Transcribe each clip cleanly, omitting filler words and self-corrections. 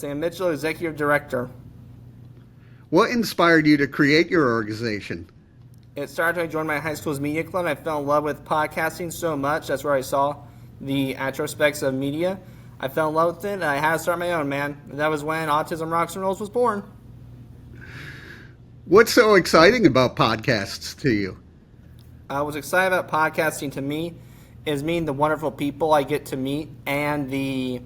Sam Mitchell, Executive Director. What inspired you to create your organization? It started when I joined my high school's media club. I fell in love with podcasting so much. That's where I saw the aspects of media. I fell in love with it, and I had to start my own, man. And that was when Autism Rocks and Rolls was born. What's so exciting about podcasts to you? I was excited about podcasting to me is meeting the wonderful people I get to meet and the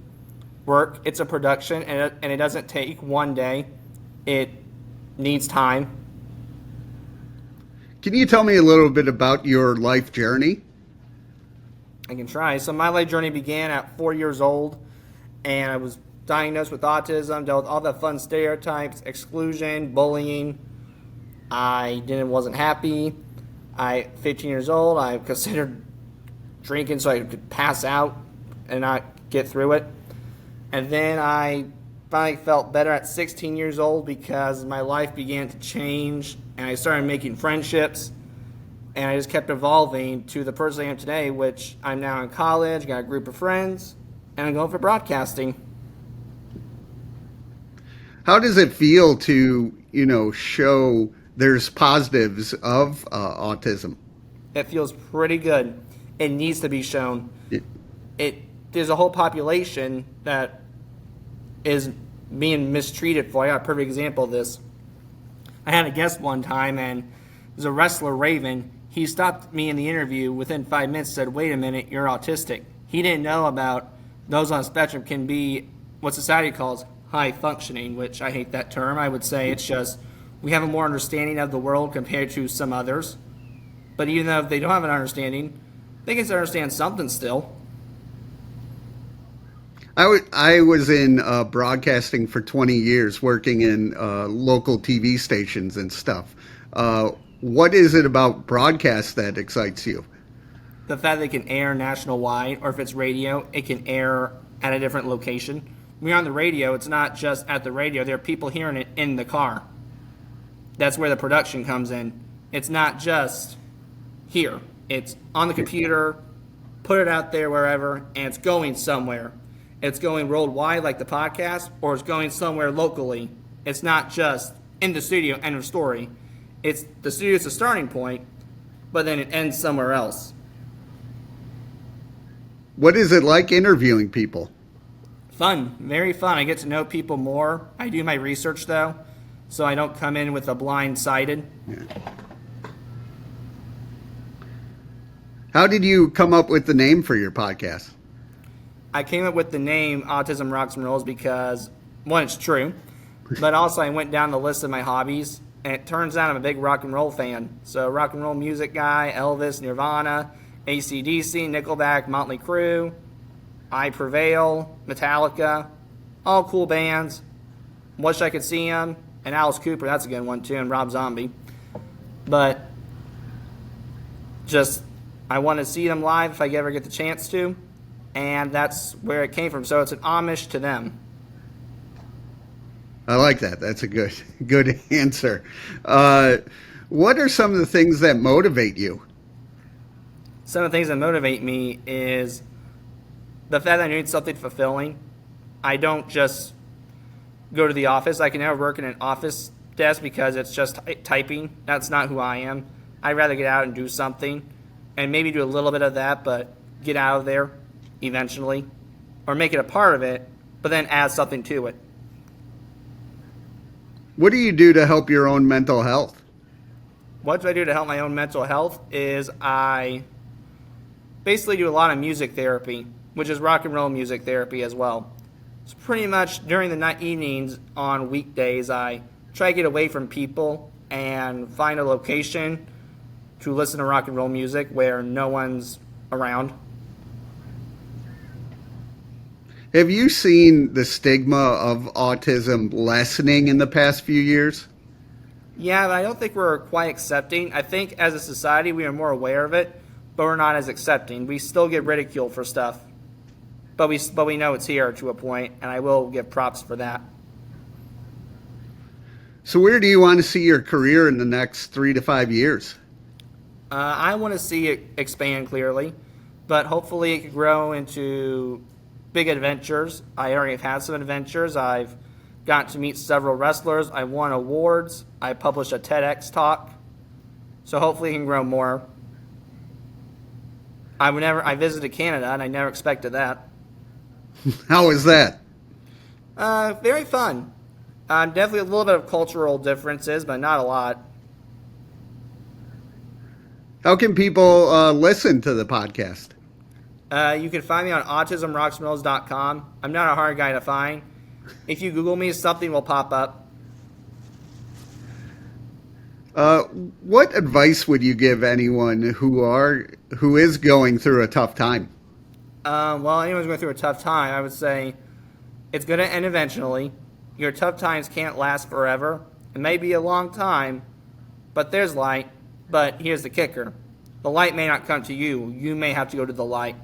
work. It's a production, and it doesn't take one day. It needs time. Can you tell me a little bit about your life journey? I can try. So my life journey began at 4 years old, and I was diagnosed with autism, dealt with all the fun stereotypes, exclusion, bullying. I wasn't happy. 15 years old, I considered drinking so I could pass out and not get through it. And then I finally felt better at 16 years old because my life began to change and I started making friendships and I just kept evolving to the person I am today, which I'm now in college, got a group of friends, and I'm going for broadcasting. How does it feel to, show there's positives of autism? It feels pretty good. It needs to be shown. Yeah. There's a whole population that is being mistreated for. I got a perfect example of this. I had a guest one time, and there's a wrestler, Raven. He stopped me in the interview within 5 minutes and said, "Wait a minute, you're autistic." He didn't know about those on the spectrum can be what society calls high functioning, which I hate that term. I would say it's just we have a more understanding of the world compared to some others. But even though they don't have an understanding, they can understand something still. I was in broadcasting for 20 years, working in local TV stations and stuff. What is it about broadcast that excites you? The fact that it can air national wide, or if it's radio, it can air at a different location. When you're on the radio, it's not just at the radio. There are people hearing it in the car. That's where the production comes in. It's not just here. It's on the computer, put it out there wherever, and it's going somewhere. It's going worldwide like the podcast, or it's going somewhere locally. It's not just in the studio, end of story. It's the studio's the starting point, but then it ends somewhere else. What is it like interviewing people? Fun, very fun. I get to know people more. I do my research though, so I don't come in with a blindsided. Yeah. How did you come up with the name for your podcast? I came up with the name Autism Rocks and Rolls because, one, it's true, but also I went down the list of my hobbies, and it turns out I'm a big rock and roll fan. So rock and roll music guy, Elvis, Nirvana, AC/DC, Nickelback, Motley Crue, I Prevail, Metallica, all cool bands. Wish I Could See Them, and Alice Cooper, that's a good one too, and Rob Zombie. But just, I want to see them live if I ever get the chance to, and that's where it came from. So it's an homage to them. I like that. That's a good answer. What are some of the things that motivate you? Some of the things that motivate me is the fact that I need something fulfilling. I don't just go to the office. I can never work in an office desk because it's just typing. That's not who I am. I'd rather get out and do something and maybe do a little bit of that, but get out of there eventually, or make it a part of it, but then add something to it. What do you do to help your own mental health? What do I do to help my own mental health is I basically do a lot of music therapy, which is rock and roll music therapy as well. So pretty much during the night evenings on weekdays, I try to get away from people and find a location to listen to rock and roll music where no one's around. Have you seen the stigma of autism lessening in the past few years? Yeah, but I don't think we're quite accepting. I think as a society we are more aware of it, but we're not as accepting. We still get ridiculed for stuff, but we know it's here to a point, and I will give props for that. So where do you want to see your career in the next 3 to 5 years? I want to see it expand clearly, but hopefully it could grow into big adventures. I already have had some adventures. I've got to meet several wrestlers. I won awards. I published a TEDx talk. So hopefully it can grow more. I visited Canada and I never expected that. How is that? Very fun. Definitely a little bit of cultural differences, but not a lot. How can people listen to the podcast? You can find me on autismrocksmills.com. I'm not a hard guy to find. If you Google me, something will pop up. What advice would you give anyone who is going through a tough time? Well, anyone's going through a tough time, I would say it's going to end eventually. Your tough times can't last forever. It may be a long time, but there's light. But here's the kicker. The light may not come to you. You may have to go to the light.